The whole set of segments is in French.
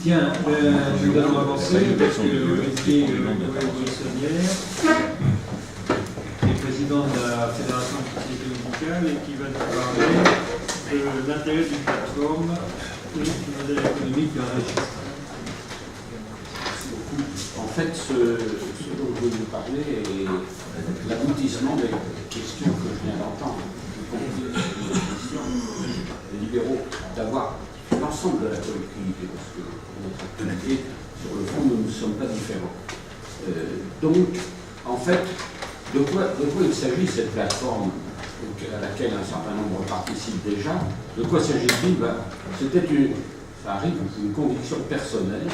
Tiens, nous allons avancer avec Olivier Bressonnière, qui est président de la Fédération de sociétés musicales et qui va nous parler de l'intérêt d'une plateforme et du modèle économique d'un registre. En fait, ce dont je veux vous parler est l'aboutissement des questions que je viens d'entendre. Les libéraux, d'avoir l'ensemble de la collectivité, parce que notre activité, sur le fond, nous ne sommes pas différents. Donc, en fait, de quoi il s'agit cette plateforme à laquelle un certain nombre participent déjà? De quoi s'agit-il? C'était ça arrive, une conviction personnelle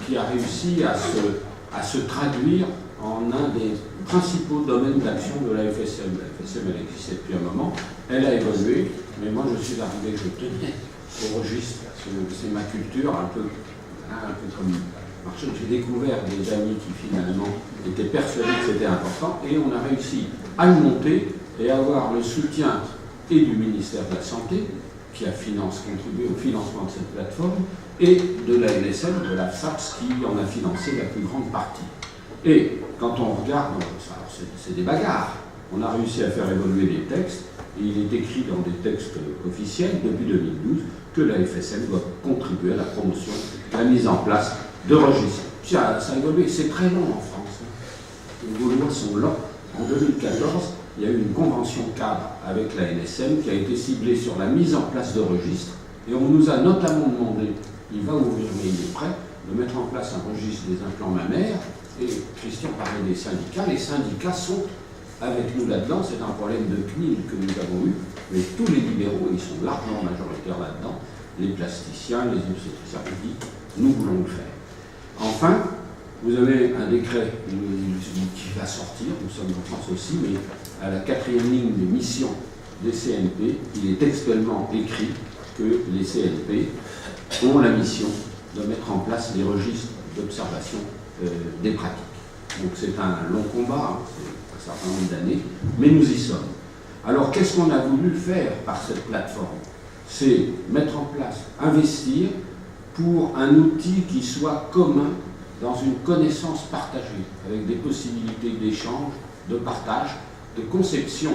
qui a réussi à se traduire en un des principaux domaines d'action de la FSM. La FSM, elle existait depuis un moment, elle a évolué, mais moi je suis arrivé, je tenais au registre, c'est ma culture, un peu comme marché. J'ai découvert des amis qui finalement étaient persuadés que c'était important, et on a réussi à le monter et à avoir le soutien et du ministère de la Santé, qui a contribué au financement de cette plateforme, et de la NSM, de la FSAPS, qui en a financé la plus grande partie. Et quand on regarde, c'est des bagarres, on a réussi à faire évoluer les textes, et il est écrit dans des textes officiels depuis 2012 que la FSM doit contribuer à la promotion, à la mise en place de registres. Ça a évolué, c'est très long en France. Les lois sont lents. En 2014, il y a eu une convention cadre avec la NSM qui a été ciblée sur la mise en place de registres. Et on nous a notamment demandé, il va ouvrir, mais il est prêt, de mettre en place un registre des implants mammaires. Et Christian parlait des syndicats. Les syndicats sont avec nous là-dedans. C'est un problème de CNIL que nous avons eu. Mais tous les libéraux, ils sont largement majoritaires là-dedans. Les plasticiens, les obstétriciens, nous voulons le faire. Enfin, vous avez un décret qui va sortir, nous sommes en France aussi, mais à la 4e ligne des missions des CNP, il est textuellement écrit que les CNP ont la mission de mettre en place des registres d'observation des pratiques. Donc c'est un long combat, c'est un certain nombre d'années, mais nous y sommes. Alors qu'est-ce qu'on a voulu faire par cette plateforme? C'est mettre en place, investir pour un outil qui soit commun dans une connaissance partagée, avec des possibilités d'échange, de partage, de conception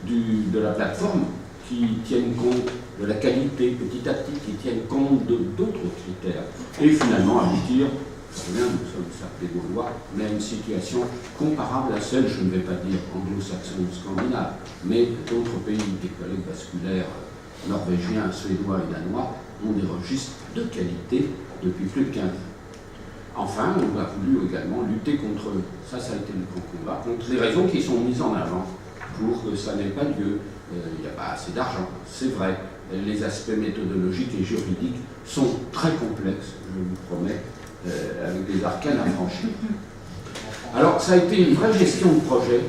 de la plateforme qui tiennent compte de la qualité petit à petit, qui tiennent compte d'autres critères, et finalement aboutir, nous sommes certes des Gaulois, mais à une situation comparable à celle, je ne vais pas dire anglo-saxonne ou scandinave, mais d'autres pays, des collègues vasculaires norvégiens, suédois et danois, ont des registres de qualité depuis plus de 15 ans. Enfin, on a voulu également lutter contre, ça a été le grand combat, contre les raisons qui sont mises en avant pour que ça n'ait pas lieu. Il n'y a pas assez d'argent, c'est vrai. Les aspects méthodologiques et juridiques sont très complexes, je vous promets, avec des arcanes à franchir. Alors, ça a été une vraie gestion de projet.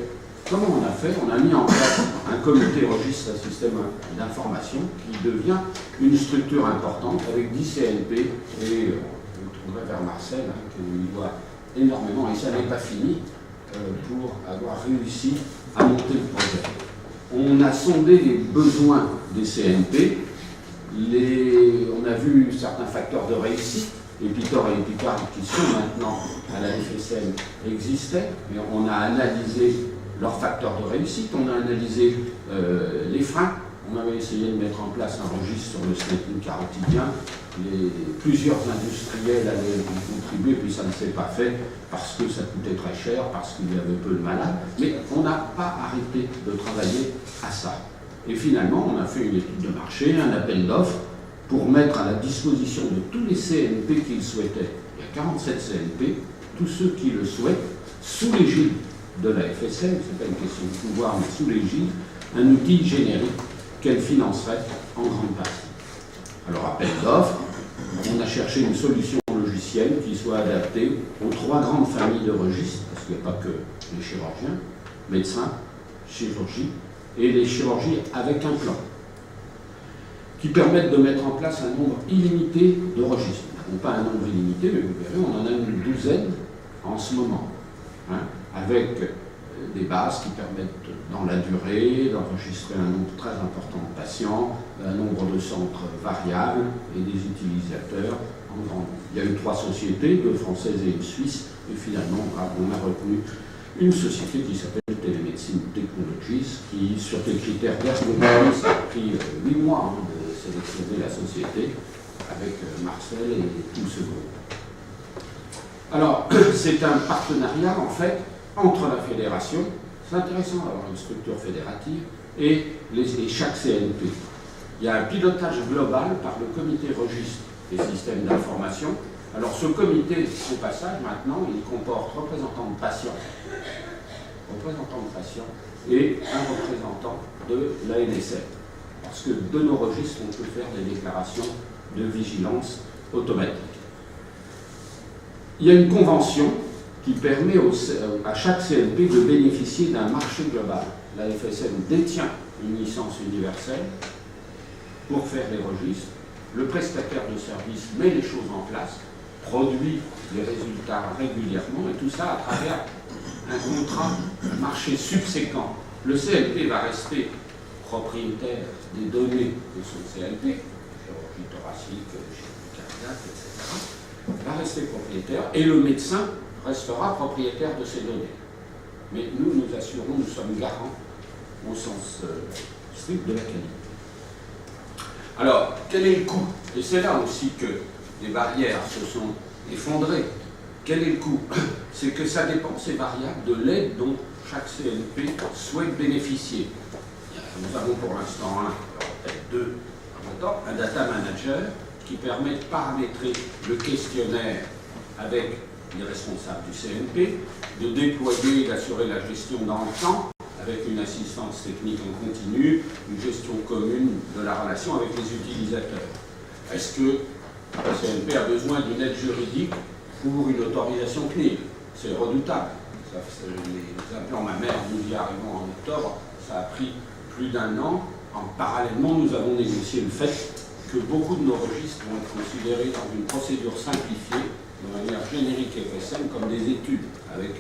Comment on a fait? On a mis en place un comité registre, un système d'information qui devient une structure importante avec 10 CNP et on va vers Marcel, qui lui doit énormément, et ça n'est pas fini, pour avoir réussi à monter le projet. On a sondé les besoins des CNP, on a vu certains facteurs de réussite, Epitor et Epicard, qui sont maintenant à la FSM, existaient, mais on a analysé leurs facteurs de réussite, on a analysé les freins, on avait essayé de mettre en place un registre sur le SNETNIC carotidien. Plusieurs industriels avaient contribué, puis ça ne s'est pas fait parce que ça coûtait très cher, parce qu'il y avait peu de malades, mais on n'a pas arrêté de travailler à ça. Et finalement, on a fait une étude de marché, un appel d'offres, pour mettre à la disposition de tous les CNP qui le souhaitaient. Il y a 47 CNP, tous ceux qui le souhaitent, sous l'égide de la FSM, ce n'est pas une question de pouvoir, mais sous l'égide, un outil générique qu'elle financerait en grande partie. Alors, appel d'offres, on a cherché une solution logicielle qui soit adaptée aux 3 grandes familles de registres, parce qu'il n'y a pas que les chirurgiens, médecins, chirurgie, et les chirurgies avec un plan, qui permettent de mettre en place un nombre illimité de registres. Non pas un nombre illimité, mais vous verrez, on en a une douzaine en ce moment, avec des bases qui permettent dans la durée d'enregistrer un nombre très important de patients, un nombre de centres variables et des utilisateurs en grand nombre. Il y a eu 3 sociétés, 2 françaises et une suisse, et finalement on a retenu une société qui s'appelle Telemedicine Technologies, qui, sur des critères d'ergonomie, ça a pris 8 mois de sélectionner la société, avec Marcel et tout ce groupe. Alors, c'est un partenariat, en fait, entre la fédération, c'est intéressant d'avoir une structure fédérative, et chaque CNP. Il y a un pilotage global par le comité registre des systèmes d'information. Alors, ce comité, au passage, maintenant, il comporte représentants de patients, et un représentant de l'ANSM. Parce que de nos registres, on peut faire des déclarations de vigilance automatique. Il y a une convention qui permet à chaque CNP de bénéficier d'un marché global. La FSM détient une licence universelle pour faire les registres. Le prestataire de service met les choses en place, produit des résultats régulièrement, et tout ça à travers un contrat marché subséquent. Le CNP va rester propriétaire des données de son CNP, chirurgie thoracique, chirurgie cardiaque, etc., va rester propriétaire, et le médecin restera propriétaire de ces données. Mais nous assurons, nous sommes garants au sens strict de la qualité. Alors, quel est le coût? Et c'est là aussi que les barrières se sont effondrées. Quel est le coût? C'est que ça dépend, c'est variable, de l'aide dont chaque CNP souhaite bénéficier. Nous avons pour l'instant peut-être 2 un data manager qui permet de paramétrer le questionnaire avec les responsables du CNP, de déployer et d'assurer la gestion dans le temps, avec une assistance technique en continu, une gestion commune de la relation avec les utilisateurs. Est-ce que le CNP a besoin d'une aide juridique pour une autorisation CNIL? C'est redoutable. Les implants mammaires, nous y arrivons en octobre, ça a pris plus d'1 an. Parallèlement, nous avons négocié le fait que beaucoup de nos registres vont être considérés dans une procédure simplifiée, de manière générique FSM, comme des études, avec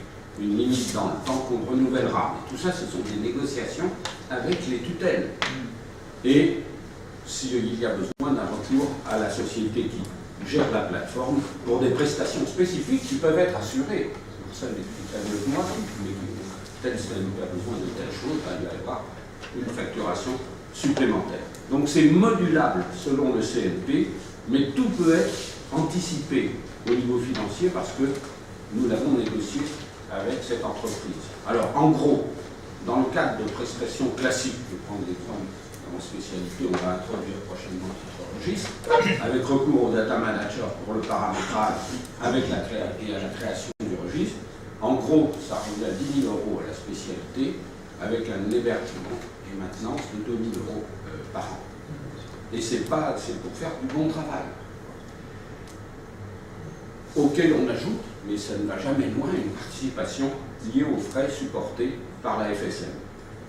une limite dans le temps qu'on renouvellera. Mais tout ça, ce sont des négociations avec les tutelles. Et s'il y a besoin d'un recours à la société qui gère la plateforme pour des prestations spécifiques qui peuvent être assurées. C'est pour ça que les tutelles de moi, tel CNP a besoin de telle chose, il va y avoir une facturation supplémentaire. Donc c'est modulable selon le CNP, mais tout peut être anticipé au niveau financier parce que nous l'avons négocié avec cette entreprise. Alors en gros, dans le cadre de prestations classiques, je prends l'exemple dans ma spécialité, on va introduire prochainement ce registre, avec recours au data manager pour le paramétrage avec la création du registre. En gros, ça revient à 10 000 € à la spécialité, avec un hébergement et maintenance de 2 000 € par an. Et c'est pour faire du bon travail. Auquel on ajoute, mais ça ne va jamais loin, une participation liée aux frais supportés par la FSM.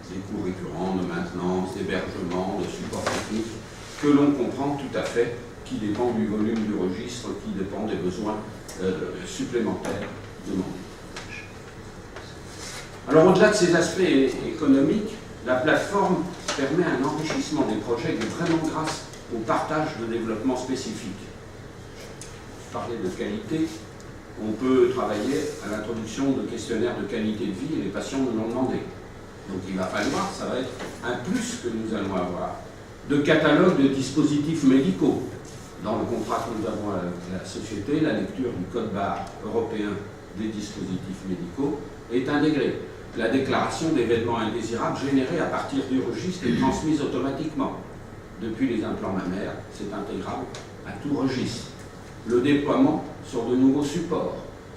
Des coûts récurrents de maintenance, d'hébergement, de support technique, que l'on comprend tout à fait, qui dépend du volume du registre, qui dépend des besoins supplémentaires demandés. Alors au-delà de ces aspects économiques, la plateforme permet un enrichissement des projets qui est vraiment grâce au partage de développement spécifique. Je parlais de qualité, on peut travailler à l'introduction de questionnaires de qualité de vie et les patients nous l'ont demandé. Donc il va falloir, ça va être un plus que nous allons avoir, de catalogue de dispositifs médicaux. Dans le contrat que nous avons avec la société, la lecture du code barre européen des dispositifs médicaux est intégrée. La déclaration d'événements indésirables générés à partir du registre est transmise automatiquement. Depuis les implants mammaires, c'est intégrable à tout registre. Le déploiement sur de nouveaux supports,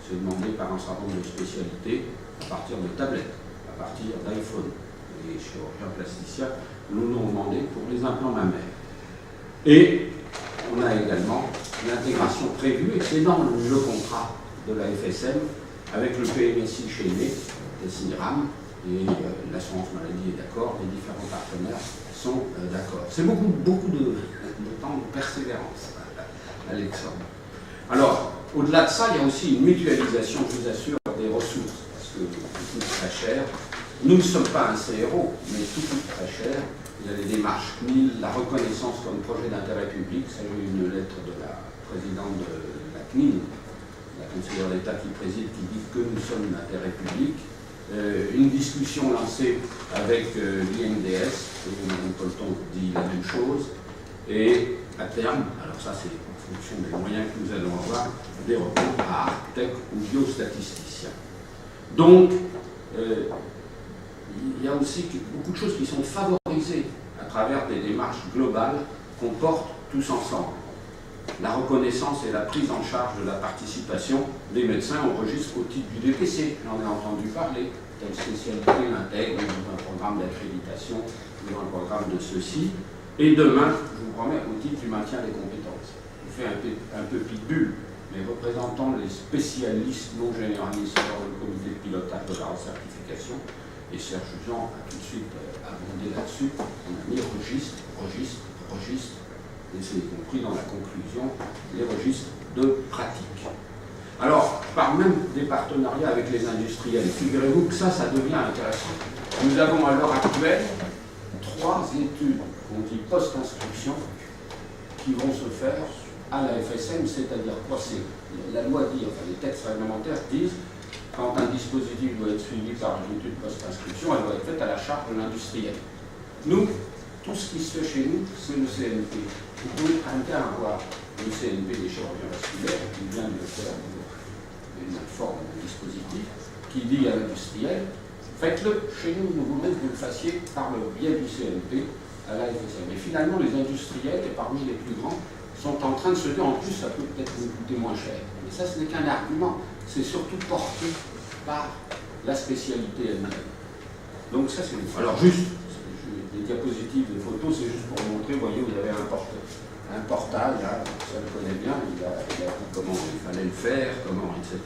c'est demandé par un certain nombre de spécialités à partir de tablettes, à partir d'iPhone. Les chirurgiens plasticiens nous l'ont demandé pour les implants mammaires. Et on a également l'intégration prévue, et c'est dans le contrat de la FSM, avec le PMSI chaîné, le SNIRAM, et l'assurance maladie est d'accord, les différents partenaires sont d'accord. C'est beaucoup de temps de persévérance, Alexandre. Alors, au-delà de ça, il y a aussi une mutualisation, je vous assure, des ressources, parce que tout coûte très cher. Nous ne sommes pas un CRO, mais tout coûte très cher. Il y a les démarches CNIL, la reconnaissance comme projet d'intérêt public, ça j'ai eu une lettre de la présidente de la CNIL, la conseillère d'État qui préside, qui dit que nous sommes d'intérêt public. Une discussion lancée avec l'INDS, et Mme Polton dit la même chose, et à terme, alors ça c'est en fonction des moyens que nous allons avoir, des recours à architectes ou biostatisticiens. Donc, il y a aussi beaucoup de choses qui sont favorisées à travers des démarches globales qu'on porte tous ensemble. La reconnaissance et la prise en charge de la participation des médecins au registre au titre du DPC. J'en ai entendu parler. Telle spécialité l'intègre dans un programme d'accréditation ou dans un programme de ceci. Et demain, je vous promets, au titre du maintien des compétences. Je fais un peu pitbull, mais représentant les spécialistes non généralistes dans le comité de pilotage de la recertification. Et Serge Jean a tout de suite abondé là-dessus. On a mis registre, et c'est compris dans la conclusion, les registres de pratique. Alors, par même des partenariats avec les industriels, figurez-vous que ça devient intéressant. Nous avons à l'heure actuelle 3 études qu'on dit post-inscription qui vont se faire à la FSM, c'est-à-dire quoi? C'est la loi dit, enfin les textes réglementaires disent, quand un dispositif doit être suivi par une étude post-inscription, elle doit être faite à la charge de l'industriel. Nous, tout ce qui se fait chez nous, c'est le CNP. Vous pouvez très bien avoir le CNP des chirurgiens vasculaires, qui vient de le faire une forme de dispositif, qui dit à l'industriel, faites-le chez nous, nous voulons que vous le fassiez par le biais du CNP à la FSM. Et finalement, les industriels, et parmi les plus grands, sont en train de se dire, en plus, ça peut peut-être vous coûter moins cher. Mais ça, ce n'est qu'un argument. C'est surtout porté par la spécialité elle-même. Donc ça, c'est... Alors juste, les diapositives, les photos, c'est juste pour montrer, vous voyez, vous avez un portail, hein, ça le connaît bien, il a dit comment il fallait le faire, comment, etc.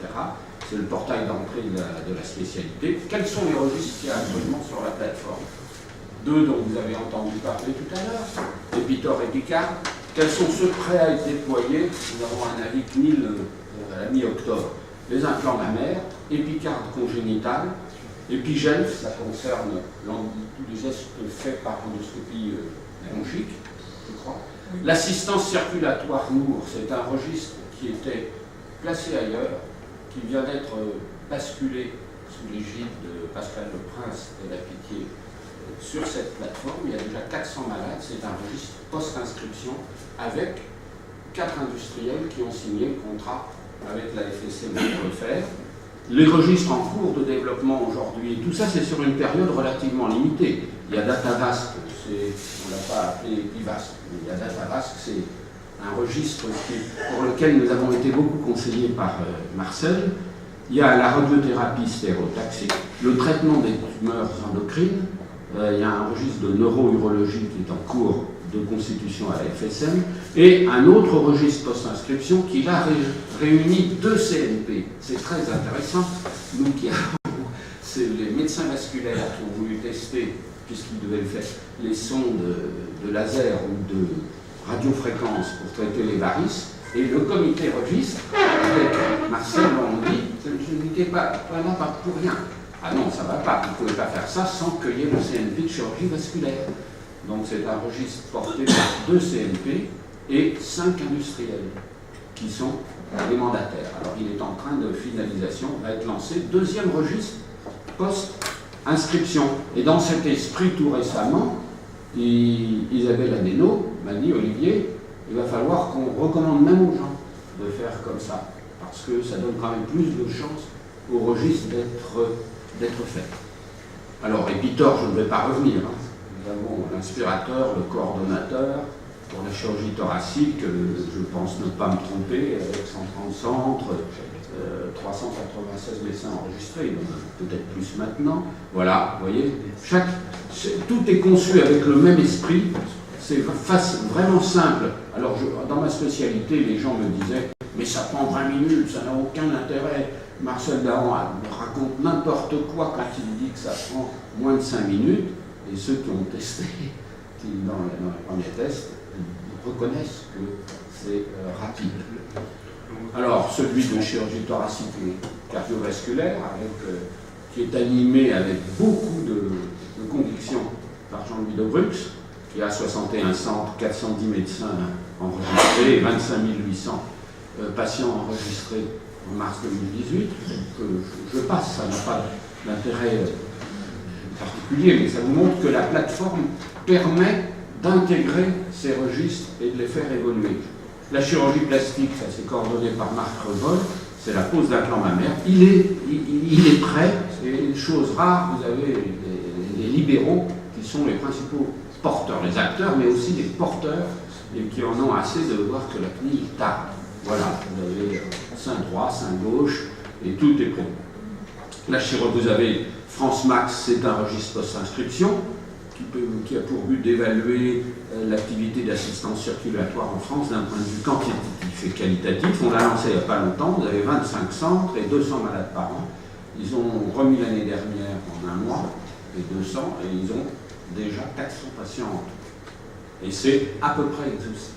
C'est le portail d'entrée de la spécialité. Quels sont les registres qu'il y a actuellement sur la plateforme? 2 dont vous avez entendu parler tout à l'heure, Epitor et Picard. Quels sont ceux prêts à être déployés? Nous avons un avis CNIL à la mi-octobre. Les implants mammaires, Epicard congénital, Epigelf, ça concerne tous les gestes faits par endoscopie bronchique, je crois. L'assistance circulatoire lourde, c'est un registre qui était placé ailleurs, qui vient d'être basculé sous l'égide de Pascal Le Prince et la Pitié sur cette plateforme. Il y a déjà 400 malades, c'est un registre post-inscription avec 4 industriels qui ont signé le contrat avec la FSM pour le faire. Les registres en cours de développement aujourd'hui, tout ça c'est sur une période relativement limitée. Il y a DataVasc, on ne l'a pas appelé Epivasc, mais il y a DataVasc, c'est un registre pour lequel nous avons été beaucoup conseillés par Marcel. Il y a la radiothérapie stéréotaxique, le traitement des tumeurs endocrines, il y a un registre de neurourologie qui est en cours de constitution à la FSM, et un autre registre post-inscription qui là réunit 2 CNP. C'est très intéressant. Nous qui avons, c'est les médecins vasculaires qui ont voulu tester, puisqu'ils devaient le faire, les sondes de laser ou de radiofréquence pour traiter les varices, et le comité registre, avec Marcel, on dit, je n'étais pas pour rien. Ah non, ça ne va pas, vous ne pouvez pas faire ça sans qu'il y ait le CNP de chirurgie vasculaire. Donc c'est un registre porté par 2 CNP et 5 industriels qui sont les mandataires. Alors il est en train de finalisation, va être lancé 2e registre post-inscription. Et dans cet esprit, tout récemment, Isabelle Adeno m'a dit, Olivier, il va falloir qu'on recommande même aux gens de faire comme ça, parce que ça donne quand même plus de chances au registre d'être fait. Alors, Epitor, je ne vais pas revenir. Nous avons l'inspirateur, le coordonnateur pour la chirurgie thoracique, je pense ne pas me tromper, avec 130 centres, 396 médecins enregistrés, peut-être plus maintenant. Voilà, vous voyez, tout est conçu avec le même esprit, c'est vraiment simple. Alors, dans ma spécialité, les gens me disaient, mais ça prend 20 minutes, ça n'a aucun intérêt. Marcel Dahan me raconte n'importe quoi quand il dit que ça prend moins de 5 minutes, et ceux qui ont testé, dans les premiers tests, reconnaissent que c'est rapide. Alors, celui de chirurgie thoracique et cardiovasculaire, qui est animé avec beaucoup de conviction par Jean-Louis Debrux, qui a 61 centres, 410 médecins enregistrés, 25 800 patients enregistrés en mars 2018. Je passe, ça n'a pas d'intérêt particulier, mais ça vous montre que la plateforme permet d'intégrer ces registres et de les faire évoluer. La chirurgie plastique, ça c'est coordonné par Marc Revol, c'est la pose d'implant mammaire. Il est prêt, c'est une chose rare, vous avez les libéraux qui sont les principaux porteurs, les acteurs, mais aussi les porteurs, et qui en ont assez de voir que la clinique tarde. Voilà, vous avez sein droit, sein gauche, et tout est prêt. La chirurgie, vous avez France Max, c'est un registre post-inscription qui a pour but d'évaluer l'activité d'assistance circulatoire en France d'un point de vue quantitatif et qualitatif. On l'a lancé il n'y a pas longtemps, vous avez 25 centres et 200 malades par an. Ils ont remis l'année dernière en un mois, les 200, et ils ont déjà 400 patients. Et c'est à peu près exhaustif.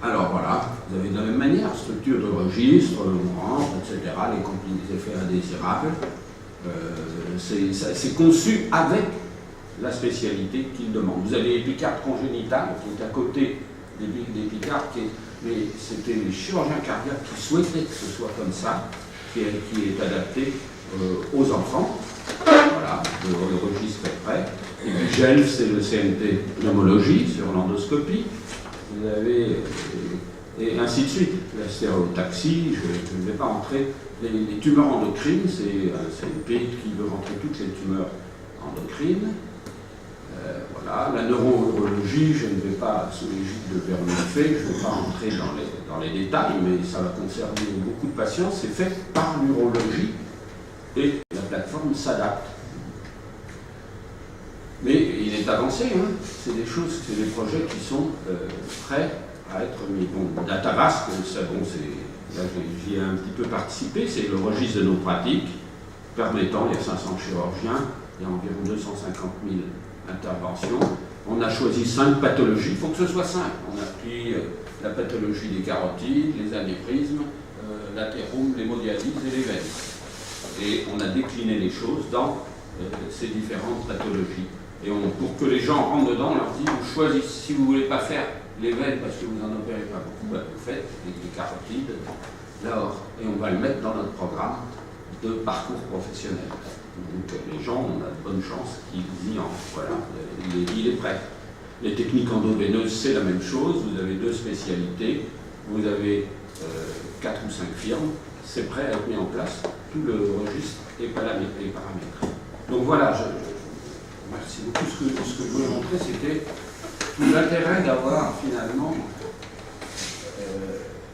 Alors voilà, vous avez de la même manière, structure de registre, branche, etc., les effets indésirables. C'est conçu avec la spécialité qu'il demande. Vous avez l'épicarde congénitale qui est à côté des épicardes, mais c'était les chirurgiens cardiaques qui souhaitaient que ce soit comme ça, qui est adapté aux enfants. Voilà, le registre est prêt. Et puis GEL, c'est le CNT pneumologie sur l'endoscopie. Vous avez, et ainsi de suite. La stéréotaxie, je ne vais pas entrer. Les tumeurs endocrines, c'est une pays qui veut rentrer toutes les tumeurs endocrines. Voilà. La neurologie, je ne vais pas, sous l'égide de Bernard-Fay, je ne vais pas entrer dans les détails, mais ça va concerner beaucoup de patients. C'est fait par l'urologie et la plateforme s'adapte. Mais il est avancé, hein. C'est des choses, c'est des projets qui sont prêts à être mis. Bon, Datavasc, ça, bon, là j'y ai un petit peu participé, c'est le registre de nos pratiques, permettant, il y a 500 chirurgiens, il y a environ 250 000 interventions. On a choisi 5 pathologies, il faut que ce soit 5. On a pris la pathologie des carotides, les anévrismes, l'athérome, l'hémodialyse et les veines. Et on a décliné les choses dans ces différentes pathologies. Et pour que les gens rentrent dedans, on leur dit, vous choisissez, si vous ne voulez pas faire les veines parce que vous n'en opérez pas beaucoup, bah, vous faites les carotides, l'or, et on va le mettre dans notre programme de parcours professionnel. Donc les gens, on a de bonnes chances qu'ils y entrent. Voilà, il est prêt. Les techniques endoveineuses, c'est la même chose. Vous avez 2 spécialités, vous avez 4 ou 5 firmes, c'est prêt à être mis en place. Tout le registre est paramétré. Donc voilà, merci beaucoup. Ce que je voulais montrer, c'était tout l'intérêt d'avoir finalement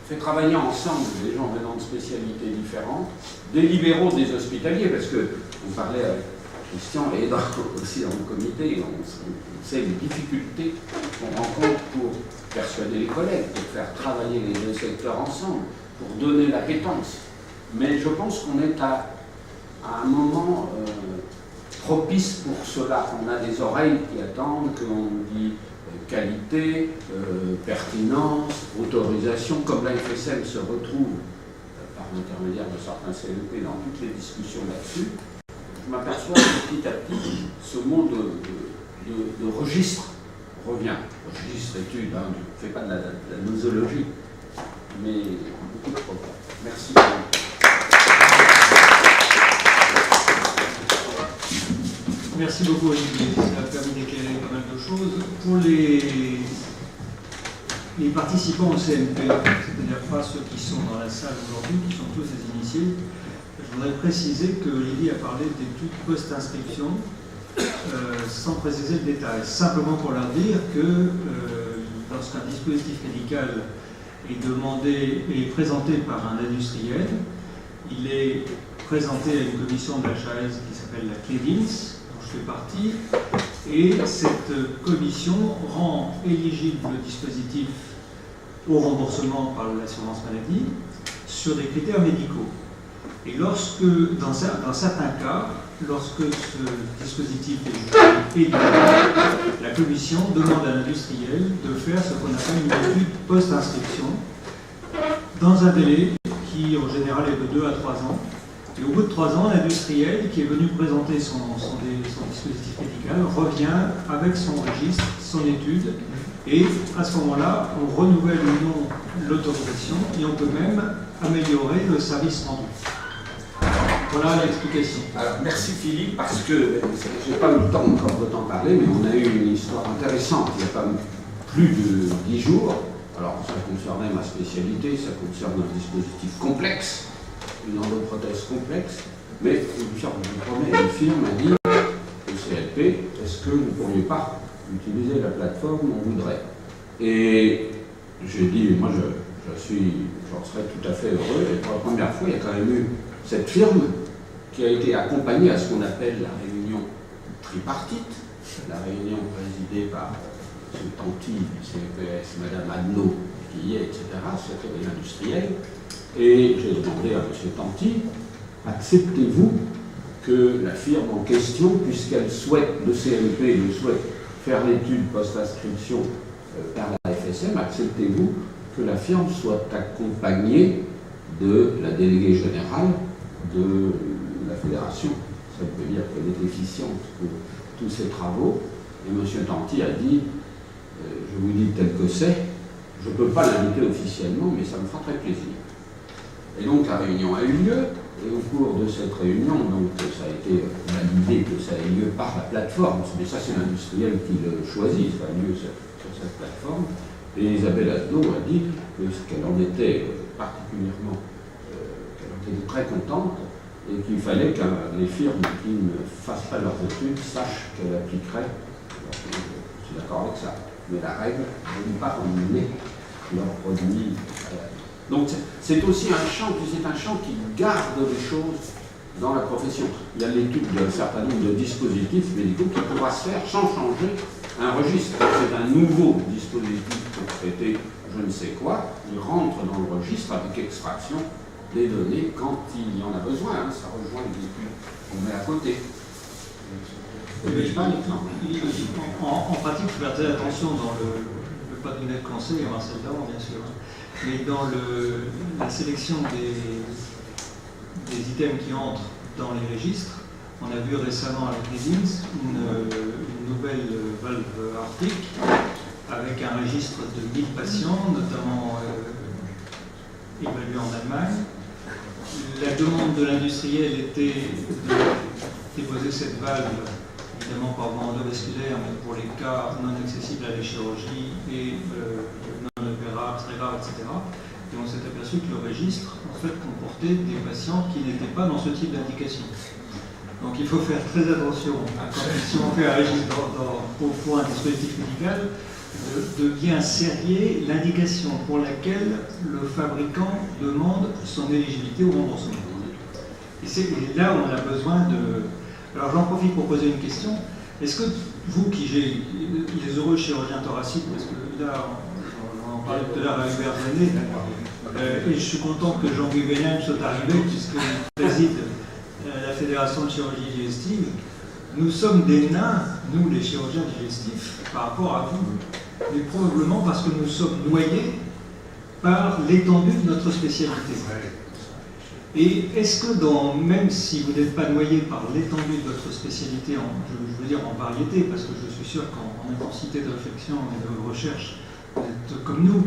fait travailler ensemble des gens venant de spécialités différentes, des libéraux, des hospitaliers, parce que on parlait avec Christian et aussi dans le comité, on sait les difficultés qu'on rencontre pour persuader les collègues, pour faire travailler les 2 secteurs ensemble, pour donner l'appétence. Mais je pense qu'on est à un moment propice pour cela. On a des oreilles qui attendent, qu'on dit qualité, pertinence, autorisation, comme la FSM se retrouve par l'intermédiaire de certains CLP dans toutes les discussions là-dessus. Je m'aperçois que petit à petit, ce mot de registre revient. Registre, étude, hein, je ne fais pas de la nosologie, mais beaucoup de progrès. Merci. Merci beaucoup Olivier, ça a permis d'éclairer pas mal de choses. Pour les participants au CNP, c'est-à-dire pas ceux qui sont dans la salle aujourd'hui, qui sont tous des initiés, je voudrais préciser que Olivier a parlé d'études post-inscription sans préciser le détail. Simplement pour leur dire que lorsqu'un dispositif médical est demandé et présenté par un industriel, il est présenté à une commission de l'HAS qui s'appelle la CLEDINS, fait partie, et cette commission rend éligible le dispositif au remboursement par l'assurance maladie sur des critères médicaux. Et lorsque, dans certains cas, lorsque ce dispositif est éligible, la commission demande à l'industriel de faire ce qu'on appelle une étude post-inscription dans un délai qui en général est de 2 à 3 ans. Et au bout de 3 ans, l'industriel qui est venu présenter son dispositif médical revient avec son registre, son étude, Et à ce moment-là, on renouvelle ou non l'autorisation et on peut même améliorer le service rendu. Voilà l'explication. Alors, merci Philippe, parce que je n'ai pas eu le temps encore de t'en parler, mais on a eu une histoire intéressante il n'y a pas plus de 10 jours. Alors, ça concernait ma spécialité, ça concerne un dispositif complexe, une endoprothèse complexe, mais une firme a dit au CLP, est-ce que vous ne pourriez pas utiliser la plateforme, on voudrait. Et j'ai dit, moi j'en serais tout à fait heureux, et pour la première fois, il y a quand même eu cette firme qui a été accompagnée à ce qu'on appelle la réunion tripartite, la réunion présidée par M. Tanti du CEPS, Mme Adnaud, qui y est, etc., secrétaire industriel, et j'ai demandé à M. Tanti, acceptez-vous que la firme en question, puisqu'elle souhaite, le CLP le souhaite, faire l'étude post-inscription par la FSM, acceptez-vous que la firme soit accompagnée de la déléguée générale de la fédération. Ça veut dire qu'elle est efficiente pour tous ces travaux. Et M. Tanti a dit, je vous dis tel que c'est, je ne peux pas l'inviter officiellement, mais ça me fera très plaisir. Et donc la réunion a eu lieu, et au cours de cette réunion, donc ça a été validé que ça ait lieu par la plateforme, mais ça c'est l'industriel qui le choisit, ça a lieu sur cette plateforme. Et Isabelle Adnaud a dit qu'elle en était particulièrement, qu'elle en était très contente, et qu'il fallait que les firmes qui ne fassent pas leurs études sachent qu'elles appliqueraient, je suis d'accord avec ça, mais la règle de ne pas emmener leurs produits. Donc c'est aussi un champ qui garde les choses dans la profession. Il y a l'étude d'un certain nombre de dispositifs médicaux qui pourra se faire sans changer un registre. C'est un nouveau dispositif pour traiter je ne sais quoi, il rentre dans le registre avec extraction des données quand il y en a besoin. Ça rejoint les études qu'on met à côté. En pratique, il faut faire très attention dans le pas de net conseil, il y aura celle d'avant bien sûr, mais dans la sélection des items qui entrent dans les registres. On a vu récemment avec Redins une nouvelle valve arctique avec un registre de 1000 patients, notamment évalués en Allemagne. La demande de l'industriel était de déposer cette valve, évidemment par voie endovasculaire, mais pour les cas non accessibles à la chirurgie et non opérables, très rares, etc. Et on s'est aperçu que le registre, en fait, comportait des patients qui n'étaient pas dans ce type d'indication. Donc il faut faire très attention, si on fait un registre pour un dispositif médical, de bien serrer l'indication pour laquelle le fabricant demande son éligibilité au remboursement. Et là, on a besoin de... Alors j'en profite pour poser une question. Est-ce que vous, qui j'ai les heureux chirurgiens thoraciques, parce que là, on en parlait tout à l'heure à Hubert Zanet, et je suis content que Jean-Guy Vénel soit arrivé, puisqu'il préside la Fédération de chirurgie digestive, nous sommes des nains, nous les chirurgiens digestifs, par rapport à vous, mais probablement parce que nous sommes noyés par l'étendue de notre spécialité. Et est-ce que même si vous n'êtes pas noyé par l'étendue de votre spécialité, je veux dire en variété, parce que je suis sûr qu'en intensité de réflexion et de recherche, vous êtes comme nous,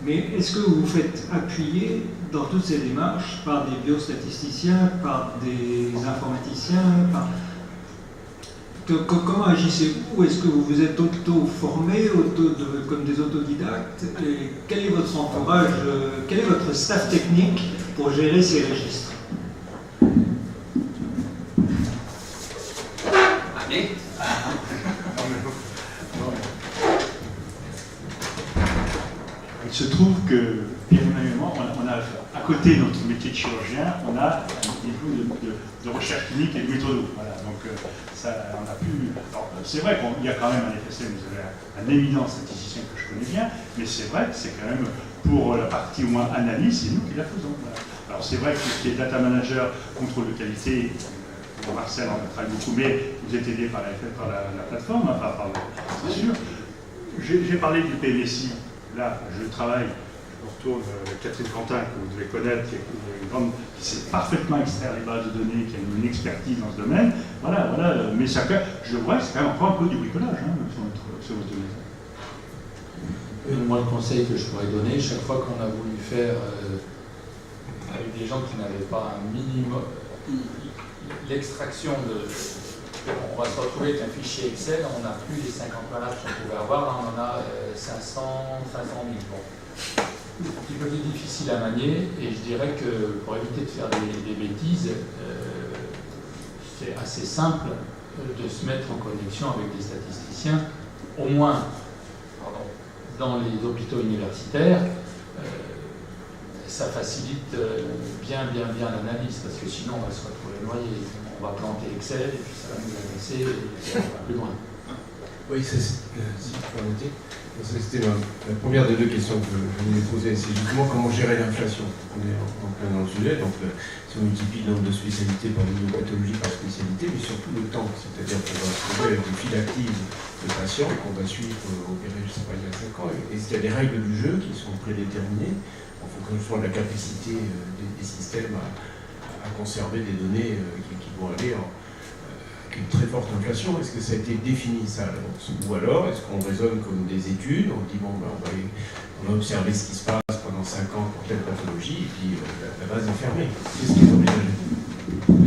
mais est-ce que vous vous faites appuyer dans toutes ces démarches par des biostatisticiens, par des informaticiens, comment agissez-vous? Est-ce que vous vous êtes auto-formé, comme des autodidactes? Et quel est votre entourage, quel est votre staff technique pour gérer ces registres? Allez. Il se trouve que, personnellement, on a, à côté de notre métier de chirurgien, on a un niveau de recherche clinique et de méthodo. Voilà, donc ça, on a pu. C'est vrai qu'il y a quand même un FSM, vous avez un éminent statisticien que je connais bien, mais c'est vrai que c'est quand même, pour la partie au moins analyse, c'est nous qui la faisons. Voilà. Alors c'est vrai que ce qui est data manager, contrôle de qualité, Marcel en travaille beaucoup, mais vous êtes aidé par la plateforme, enfin, c'est sûr. J'ai parlé du PMSI. Là, je travaille, je retourne Catherine Quentin, que vous devez connaître, qui sait parfaitement extraire les bases de données, qui a une expertise dans ce domaine. Voilà, mais ça, je vois que c'est quand même encore un peu du bricolage sur votre domaine. Moi, le conseil que je pourrais donner, chaque fois qu'on a voulu faire avec des gens qui n'avaient pas un minimum, l'extraction de... On va se retrouver avec un fichier Excel, on n'a plus les 50 malades qu'on pouvait avoir, là on en a 500 000. Bon. C'est un petit peu plus difficile à manier, et je dirais que pour éviter de faire des bêtises, c'est assez simple de se mettre en connexion avec des statisticiens, au moins dans les hôpitaux universitaires. Ça facilite bien l'analyse, parce que sinon on va se retrouver noyé. On va planter Excel et puis ça va nous agacer et on va plus loin. Oui, c'était la première des deux questions que je voulais poser. C'est justement comment gérer l'inflation. On est en plein dans le sujet, donc si on multiplie le nombre de spécialités par le nombre de pathologies par spécialité, mais surtout le temps. C'est-à-dire qu'on va se trouver avec des files actives de patients qu'on va suivre opérer, je ne sais pas, il y a 5 ans. Est-ce qu'il y a des règles du jeu qui sont prédéterminées en fonction de la capacité des systèmes à conserver des données qui vont aller avec une très forte inflation? Est-ce que ça a été défini, ça, à l'avance? Ou alors, est-ce qu'on raisonne comme des études, on dit, bon, ben, on va observer ce qui se passe pendant 5 ans pour telle pathologie, et puis la base est fermée? Qu'est-ce qui est envisagé?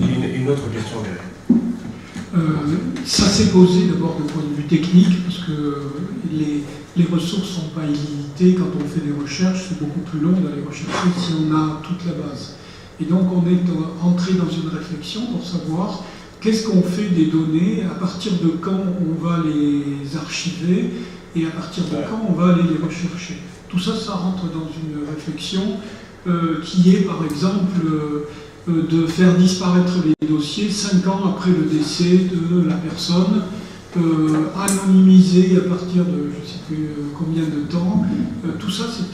J'ai une autre question derrière. Ça s'est posé d'abord d'un point de vue technique, parce que les ressources ne sont pas illimitées. Quand on fait des recherches, c'est beaucoup plus long d'aller rechercher si on a toute la base. Et donc on est entré dans une réflexion pour savoir qu'est-ce qu'on fait des données, à partir de quand on va les archiver et à partir de quand on va aller les rechercher. Tout ça, ça rentre dans une réflexion qui est par exemple de faire disparaître les dossiers 5 ans après le décès de la personne, anonymiser à partir de je ne sais plus combien de temps. Tout ça, c'est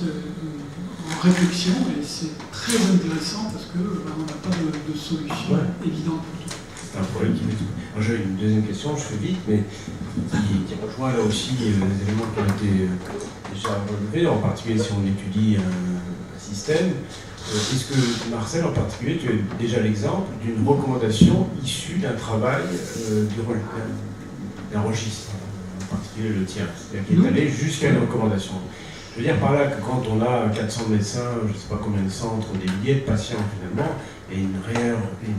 en réflexion et c'est très intéressant parce qu'on n'a pas de solution évidente pour tout. C'est un problème qui met tout. Moi, j'ai une deuxième question, je fais vite, mais qui rejoint là aussi les éléments qui ont été déjà relevés, en particulier si on étudie un système. Est-ce que, Marcel, en particulier, tu as déjà l'exemple d'une recommandation issue d'un travail d'un registre, en particulier le tien, c'est-à-dire qui est allé jusqu'à une recommandation? Je veux dire par là que quand on a 400 médecins, je ne sais pas combien de centres, des milliers de patients finalement, il y a une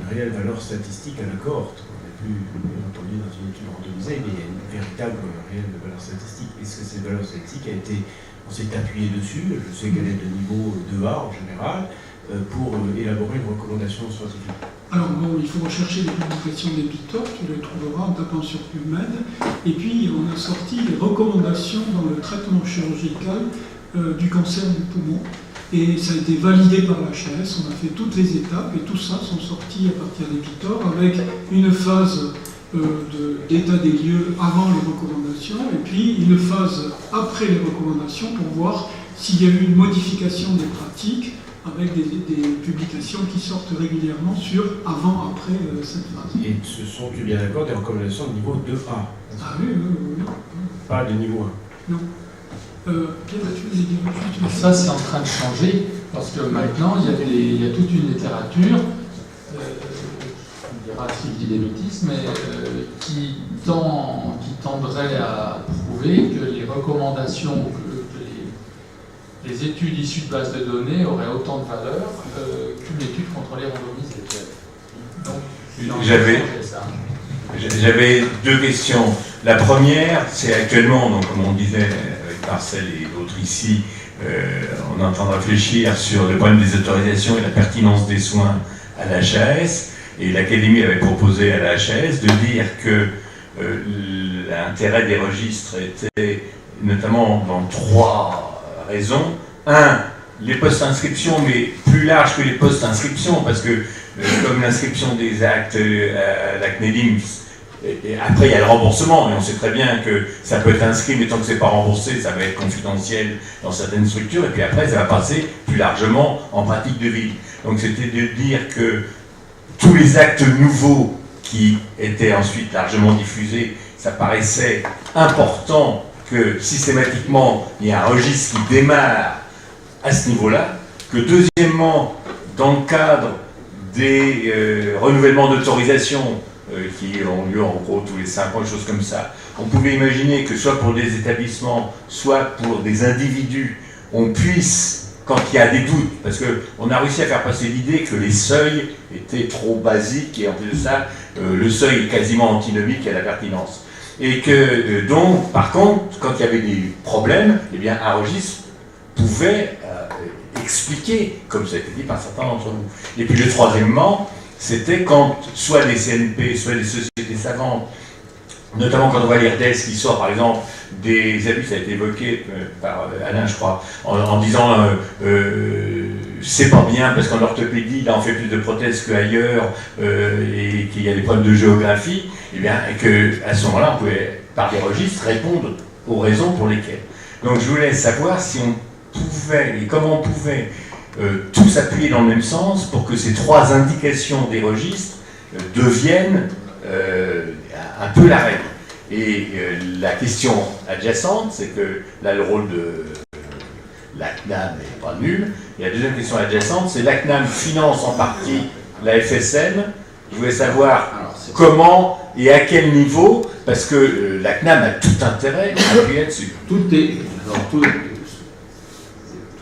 réelle valeur statistique à la cohorte. On n'a plus, bien entendu, dans une étude randomisée, mais il y a une véritable réelle valeur statistique. Est-ce que cette valeur statistique a été, on s'est appuyé dessus, je sais qu'elle est de niveau 2A en général, pour élaborer une recommandation scientifique? Alors bon, il faut rechercher les publications d'Epitoph, tu les trouveras en tapant sur PubMed, et puis on a sorti les recommandations dans le traitement chirurgical du cancer du poumon, et ça a été validé par l'HAS, on a fait toutes les étapes, et tout ça sont sortis à partir d'Epitoph, avec une phase d'état des lieux avant les recommandations, et puis une phase après les recommandations pour voir s'il y a eu une modification des pratiques, avec des publications qui sortent régulièrement sur avant-après cette phase. Et ce sont, tu es bien d'accord, des recommandations de niveau 2A? Ah oui. Pas de niveau 1? Non. Ça, c'est en train de changer, parce que maintenant, il y a toute une littérature, on dira s'il dit des bêtises, mais qui tendrait à prouver que les recommandations, que les études issues de bases de données auraient autant de valeur qu'une étude contrôlée randomisée. Donc, j'avais deux questions. La première, c'est actuellement, donc, comme on disait avec Marcel et d'autres ici, on est en train de réfléchir sur le problème des autorisations et la pertinence des soins à l'HAS. Et l'Académie avait proposé à la HAS de dire que l'intérêt des registres était notamment dans 3 raisons. 1, les post-inscriptions, mais plus large que les post-inscriptions, parce que comme l'inscription des actes à la CNEDIM, et après il y a le remboursement, et on sait très bien que ça peut être inscrit, mais tant que c'est pas remboursé, ça va être confidentiel dans certaines structures, et puis après ça va passer plus largement en pratique de ville. Donc c'était de dire que tous les actes nouveaux qui étaient ensuite largement diffusés, ça paraissait important que systématiquement il y ait un registre qui démarre à ce niveau-là, que deuxièmement, dans le cadre des renouvellements d'autorisation, qui ont lieu en gros tous les 5 ans, des choses comme ça. On pouvait imaginer que soit pour des établissements, soit pour des individus, on puisse, quand il y a des doutes, parce qu'on a réussi à faire passer l'idée que les seuils étaient trop basiques, et en plus de ça, le seuil est quasiment antinomique à la pertinence. Et que donc, par contre, quand il y avait des problèmes, eh bien, un registre pouvait expliquer, comme ça a été dit par certains d'entre nous. Et puis le troisièmement, c'était quand soit des CNP, soit des sociétés savantes, notamment quand on voit l'IRDES qui sort par exemple des abus, ça a été évoqué par Alain je crois, en disant c'est pas bien parce qu'en orthopédie là on fait plus de prothèses qu'ailleurs et qu'il y a des problèmes de géographie, et bien qu'à ce moment-là on pouvait par des registres répondre aux raisons pour lesquelles. Donc je voulais savoir si on pouvait et comment on pouvait tous appuyer dans le même sens pour que ces 3 indications des registres deviennent un peu la règle. Et la question adjacente, c'est que là le rôle de la CNAM n'est pas nul. Et la deuxième question adjacente, c'est la CNAM finance en partie la FSM. Je voulais savoir comment et à quel niveau, parce que la CNAM a tout intérêt à appuyer là-dessus. Tout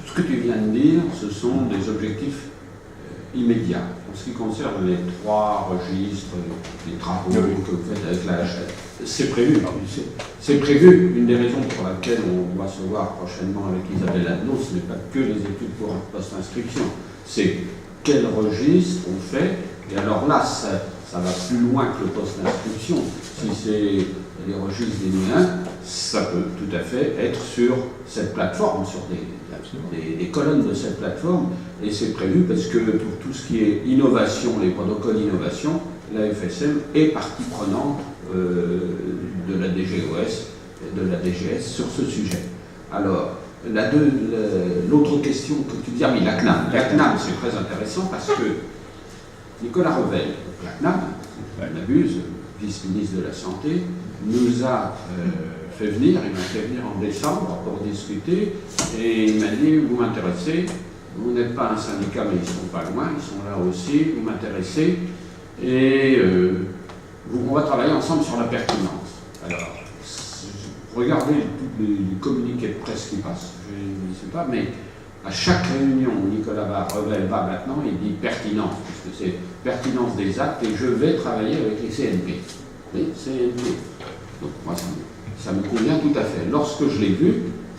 ce que tu viens de dire, ce sont des objectifs immédiats. En ce qui concerne les 3 registres, les travaux que vous faites avec la HL, c'est prévu. C'est prévu. Une des raisons pour laquelle on va se voir prochainement avec Isabelle Adno, ce n'est pas que les études pour post-inscription, c'est quel registre on fait. Et alors là, ça va plus loin que le post-inscription. Si c'est les registres des N1, ça peut tout à fait être sur cette plateforme, sur des colonnes de cette plateforme, et c'est prévu parce que pour tout ce qui est innovation, les protocoles d'innovation, la FSM est partie prenante de la DGOS et de la DGS sur ce sujet. Alors, l'autre question que tu dis, ah oui, la CNAM. La CNAM, c'est très intéressant parce que Nicolas Revel, la CNAM, si je m'abuse, vice-ministre de la Santé, nous a fait venir, il m'a fait venir en décembre pour discuter, et il m'a dit, vous m'intéressez, vous n'êtes pas un syndicat, mais ils sont pas loin, ils sont là aussi, vous m'intéressez, et on va travailler ensemble sur la pertinence. Alors, regardez tous les communiqués de presse qui passent, je ne sais pas, mais à chaque réunion, Nicolas Revel va maintenant, il dit pertinence, puisque c'est pertinence des actes, et je vais travailler avec les CNP. Les CNP. Donc moi, ça me convient tout à fait. Lorsque je l'ai vu,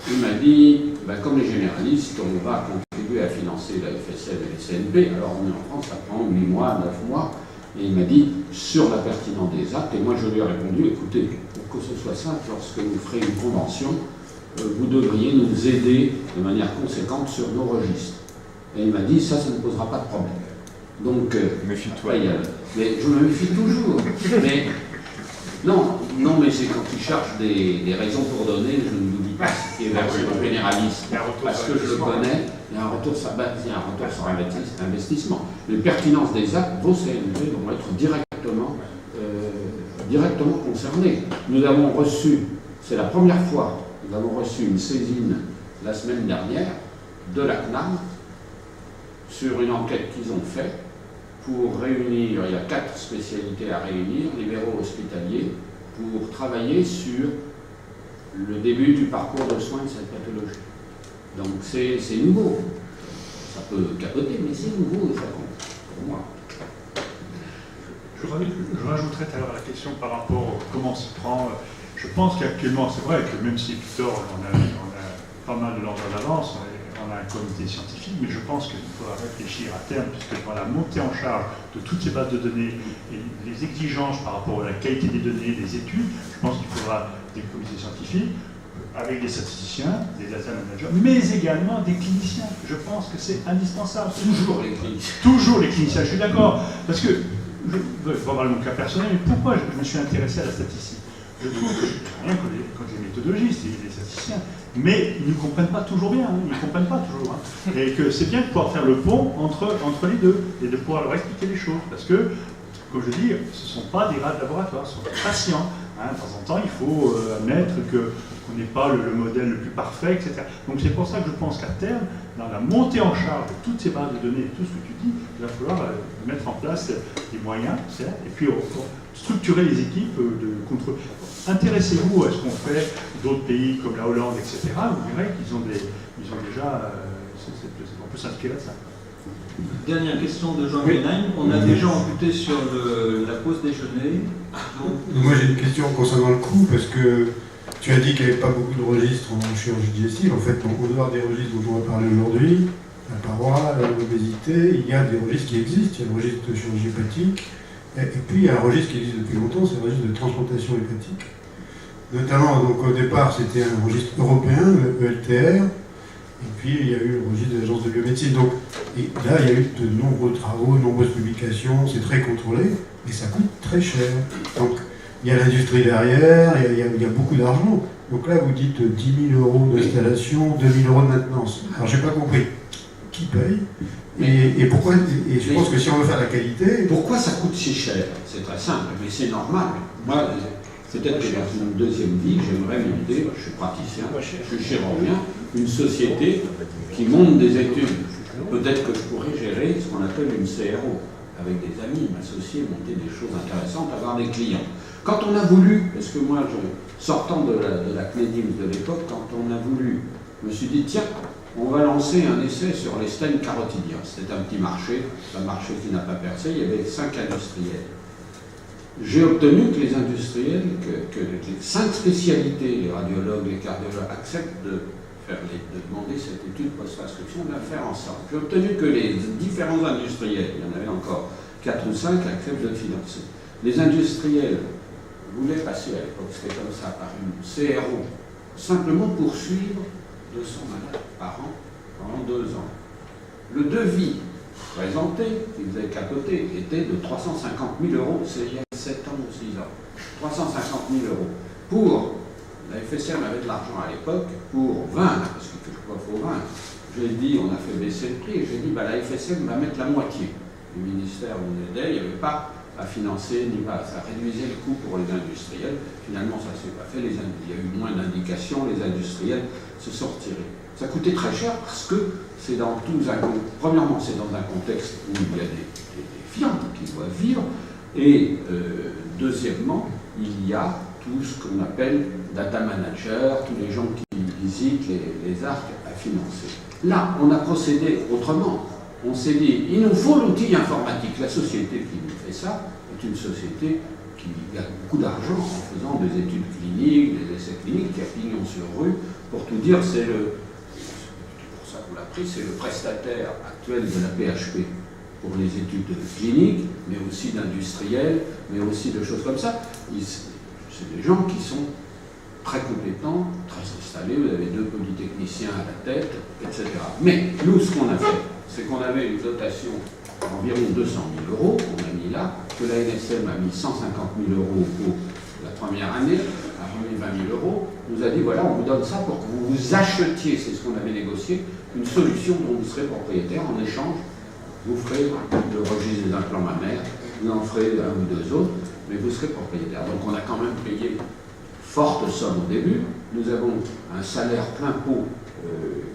il m'a dit, ben, comme les généralistes, on va contribuer à financer la FSM et les CNP. Alors on est en France, ça prend 8 mois, 9 mois. Et il m'a dit, sur la pertinence des actes, et moi je lui ai répondu, écoutez, pour que ce soit simple, lorsque vous ferez une convention, vous devriez nous aider de manière conséquente sur nos registres. Et il m'a dit, ça ne posera pas de problème. Donc, méfie-toi. Mais je me méfie toujours. Mais non, mais c'est quand il cherche des raisons pour donner, je ne vous dis pas ce qui est versé au généraliste, parce que je le connais, il y a un retour sur investissement. Les pertinences des actes, vos CNP vont être directement concernés. Nous avons reçu, c'est la première fois, nous avons reçu une saisine la semaine dernière de la CNAM sur une enquête qu'ils ont faite pour réunir, il y a 4 spécialités à réunir, libéraux hospitaliers, pour travailler sur le début du parcours de soins de cette pathologie. Donc c'est nouveau. Ça peut capoter, mais c'est nouveau et ça compte pour moi. Je rajouterais tout à l'heure la question par rapport à comment on s'y prend. Je pense qu'actuellement, c'est vrai que même si Victor, on a pas mal de l'ordre d'avance, on a un comité scientifique, mais je pense qu'il faudra réfléchir à terme, puisque pour la montée en charge de toutes ces bases de données et les exigences par rapport à la qualité des données, des études, je pense qu'il faudra des comités scientifiques avec des statisticiens, des data managers, mais également des cliniciens. Je pense que c'est indispensable. Toujours les cliniciens. Toujours les cliniciens, je suis d'accord. Parce que, je vais parler de mon cas personnel, mais pourquoi je me suis intéressé à la statistique? Je trouve que je n'ai rien contre les méthodologistes et les statisticiens, mais ils ne comprennent pas toujours bien, ils ne comprennent pas toujours. Et que c'est bien de pouvoir faire le pont entre les deux, et de pouvoir leur expliquer les choses. Parce que, comme je dis, ce ne sont pas des rats de laboratoire, ce sont des patients. Hein, de temps en temps, il faut admettre qu'on n'est pas le modèle le plus parfait, etc. Donc c'est pour ça que je pense qu'à terme, dans la montée en charge de toutes ces bases de données et tout ce que tu dis, il va falloir mettre en place des moyens, certes, et puis structurer les équipes de contrôle. Intéressez-vous à ce qu'ont fait d'autres pays comme la Hollande, etc. Vous verrez qu'ils ont déjà... on peut s'inspirer de ça. Dernière question de Jean Guénin. On a déjà amputé sur la pause déjeuner. Moi j'ai une question concernant le coût, parce que tu as dit qu'il n'y avait pas beaucoup de registres en chirurgie digestive. En fait, en dehors des registres dont on va parler aujourd'hui, la paroi, l'obésité, il y a des registres qui existent. Il y a le registre de chirurgie hépatique, et puis il y a un registre qui existe depuis longtemps, c'est le registre de transplantation hépatique. Notamment, donc au départ, c'était un registre européen, le ELTR, et puis il y a eu le registre de l'Agence de biomédecine. Donc, et là, il y a eu de nombreux travaux, de nombreuses publications, c'est très contrôlé, mais ça coûte très cher. Donc, il y a l'industrie derrière, il y a beaucoup d'argent. Donc là, vous dites 10 000 euros d'installation, 2 000 euros de maintenance. Alors, j'ai pas compris qui paye et pourquoi. Et je pense que si on veut faire la qualité. Pourquoi ça coûte si cher? C'est très simple, mais c'est normal. Moi, peut-être que dans une deuxième vie, j'aimerais monter, je suis praticien, je suis chirurgien, une société qui monte des études. Peut-être que je pourrais gérer ce qu'on appelle une CRO, avec des amis, m'associer, monter des choses intéressantes, avoir des clients. Quand on a voulu, parce que moi, sortant de la CNEDIMS de l'époque, quand on a voulu, je me suis dit, tiens, on va lancer un essai sur les stènes carotidiens. C'était un petit marché, un marché qui n'a pas percé, il y avait 5 industriels. J'ai obtenu que les industriels, que les 5 spécialités, les radiologues, les cardiologues, acceptent de demander cette étude post-prescription, de la faire ensemble. J'ai obtenu que les différents industriels, il y en avait encore 4 ou 5, acceptent de le financer. Les industriels voulaient passer à l'époque, c'était comme ça, par une CRO, simplement pour suivre 200 malades par an pendant 2 ans. Le devis présenté, qui faisait capoter, était de 350 000 euros, c'est il y a 7 ans ou 6 ans. 350 000 euros. Pour, la FSM avait de l'argent à l'époque, pour 20, parce que quelquefois il faut 20. J'ai dit, on a fait baisser le prix, et j'ai dit, bah, la FSM va mettre la moitié. Le ministère nous aidait, il n'y avait pas à financer, ni pas, ça réduisait le coût pour les industriels. Finalement, ça ne s'est pas fait, il y a eu moins d'indications, les industriels se sont retirés. Ça coûtait très cher parce que c'est dans tout un... Premièrement, c'est dans un contexte où il y a des firmes qui doivent vivre, et deuxièmement, il y a tout ce qu'on appelle data manager, tous les gens qui visitent les arcs à financer. Là, on a procédé autrement. On s'est dit, il nous faut l'outil informatique. La société qui nous fait ça est une société qui gagne beaucoup d'argent en faisant des études cliniques, des essais cliniques, qui a pignon sur rue. Pour tout dire, c'est pour ça qu'on l'a pris, c'est le prestataire actuel de la PHP pour les études cliniques, mais aussi d'industriels, mais aussi de choses comme ça. C'est des gens qui sont très compétents, très installés, vous avez 2 polytechniciens à la tête, etc. Mais nous, ce qu'on a fait, c'est qu'on avait une dotation d'environ 200 000 euros, qu'on a mis là, que la NSM a mis 150 000 euros pour la première année, a remis 20 000 euros, nous a dit, voilà, on vous donne ça pour que vous vous achetiez, c'est ce qu'on avait négocié, une solution dont vous serez propriétaire. En échange, vous ferez le registre des implants mammaires, vous en ferez 1 ou 2 autres, mais vous serez propriétaire. Donc on a quand même payé forte somme au début, nous avons un salaire plein pot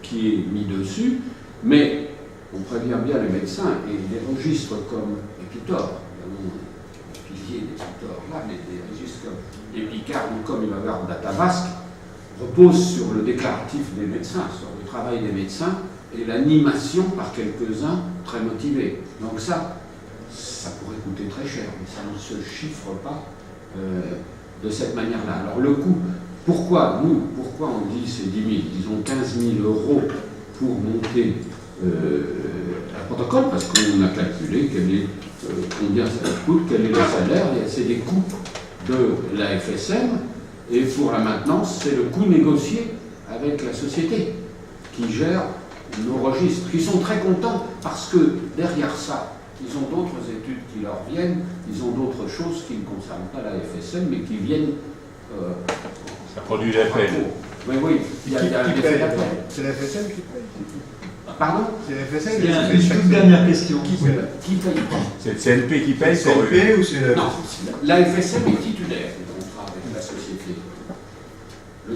qui est mis dessus, mais on prévient bien les médecins, et les registres comme Epitor, nous avons un pilier d'Epitor là, mais des registres comme Epicard ou comme il va y avoir Datavasc reposent sur le déclaratif des médecins, sur le travail des médecins et l'animation par quelques-uns très motivés. Donc ça pourrait coûter très cher, mais ça ne se chiffre pas de cette manière-là. Alors le coût, pourquoi on dit c'est 10 000, disons 15 000 euros pour monter un protocole, parce qu'on a calculé combien ça coûte, quel est le salaire, c'est des coûts de la FSM, et pour la maintenance, c'est le coût négocié avec la société qui gère nos registres, qui sont très contents parce que derrière ça, ils ont d'autres études qui leur viennent, ils ont d'autres choses qui ne concernent pas la FSM, mais qui viennent... ça produit l'appel. Oui, oui, il y a un effet d'appel. C'est la FSM qui paye. Pardon? C'est la FSM Il y a une toute dernière question. Qui paye pas? C'est le CNP qui paye CNP ou c'est la... Non, la FSM est titulaire du contrat avec la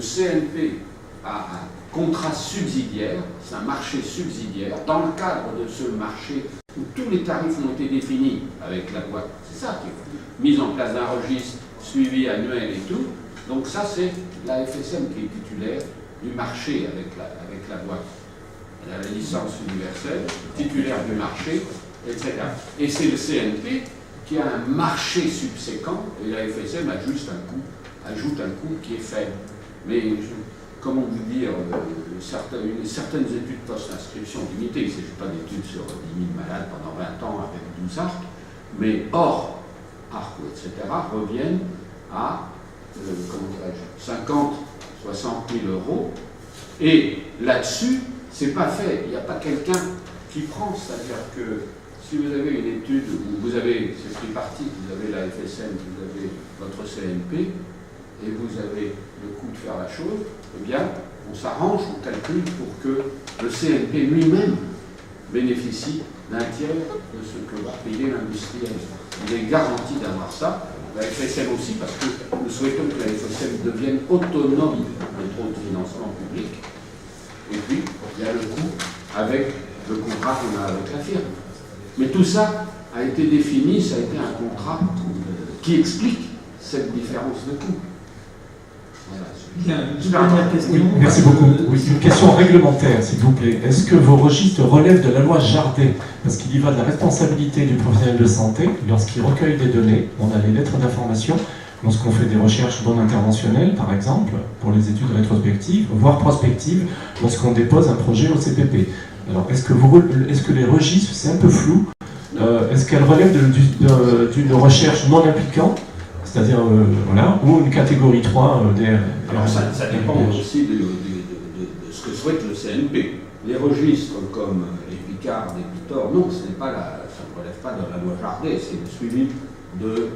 le CNP a un contrat subsidiaire, c'est un marché subsidiaire, dans le cadre de ce marché où tous les tarifs ont été définis avec la boîte. C'est ça qui est mise en place d'un registre, suivi annuel et tout. Donc ça, c'est la FSM qui est titulaire du marché avec la boîte. Elle a la licence universelle, titulaire du marché, etc. Et c'est le CNP qui a un marché subséquent, et la FSM ajoute un coût qui est faible. Mais, comment vous dire, certaines études post-inscription limitées, il ne s'agit pas d'études sur 10 000 malades pendant 20 ans avec 12 arcs, mais hors ARCO, etc., reviennent à 50, 60 000 euros. Et là-dessus, c'est pas fait. Il n'y a pas quelqu'un qui prend. C'est-à-dire que si vous avez une étude où vous avez, c'est tripartite, vous avez la FSM, vous avez votre CNP, et vous avez le coût de faire la chose, eh bien, on s'arrange, on calcule pour que le CNP lui-même bénéficie d'un tiers de ce que va payer l'industriel. Il est garanti d'avoir ça. La FSM aussi, parce que nous souhaitons que la FSM devienne autonome de trop de financement public. Et puis, il y a le coût avec le contrat qu'on a avec la firme. Mais tout ça a été défini, ça a été un contrat qui explique cette différence de coût. Bien, une dernière question. Oui, merci beaucoup. Oui, une question réglementaire, s'il vous plaît. Est-ce que vos registres relèvent de la loi Jardé? Parce qu'il y va de la responsabilité du professionnel de santé lorsqu'il recueille des données. On a les lettres d'information lorsqu'on fait des recherches non interventionnelles, par exemple, pour les études rétrospectives, voire prospectives, lorsqu'on dépose un projet au CPP. Alors, est-ce que les registres, c'est un peu flou? Est-ce qu'elles relèvent d'une recherche non impliquante, c'est-à-dire, voilà, ou une catégorie 3 des... Alors ça dépend aussi de ce que souhaite le CNP. Les registres comme Epicard, Epitor, non, ça ne relève pas de la loi Jardé, c'est le suivi de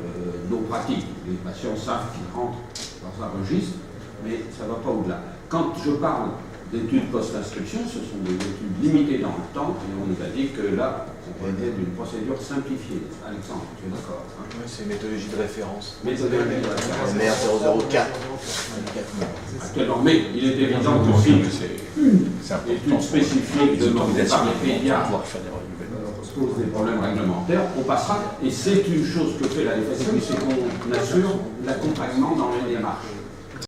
nos pratiques. Les patients savent qu'ils rentrent dans un registre, mais ça ne va pas au-delà. Quand je parle d'études post-inscription, ce sont des études limitées dans le temps, et on nous a dit que là, on était d'une procédure simplifiée. Alexandre, tu es d'accord, hein? Oui, c'est une méthodologie de référence. Méthodologie de référence. MR 004. Actuellement, mais il est évident que si l'étude spécifique demandée par les pédiatres pose des problèmes réglementaires, on passera. Et c'est une chose que fait la FSM, c'est qu'on assure l'accompagnement dans les démarches.